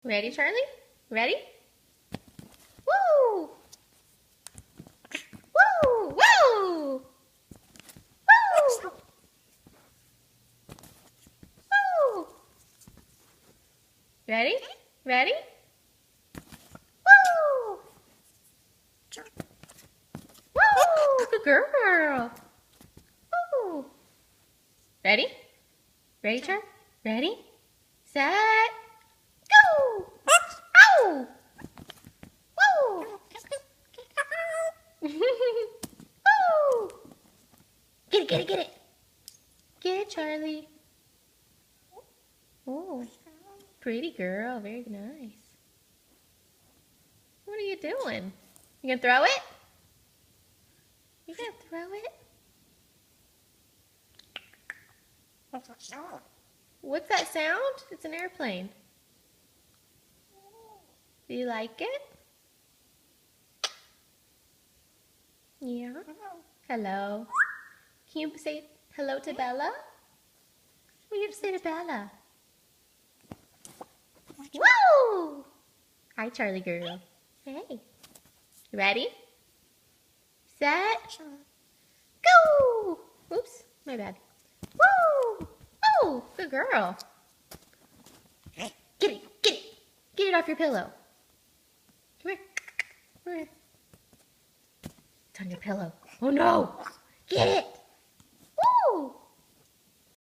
Ready, Charlie? Ready? Woo! Woo! Woo! Woo! Woo! Ready? Ready? Woo! Woo! Good girl. Woo! Ready? Ready, Char? Ready? Set. Go! Ow! Woo! Woo! Get it, get it, get it. Get it, Charlie. Oh, pretty girl. Very nice. What are you doing? You gonna throw it? You gonna throw it? What's that sound? It's an airplane. Do you like it? Yeah. Hello. Can you say hello to Bella? What do you have to say to Bella? Woo! Hi, Charlie girl. Hey. Ready? Set. Go! Oops, my bad. Woo! Oh, good girl. Get it, get it. Get it off your pillow. Come here. Come here. It's on your pillow. Oh no! Get it!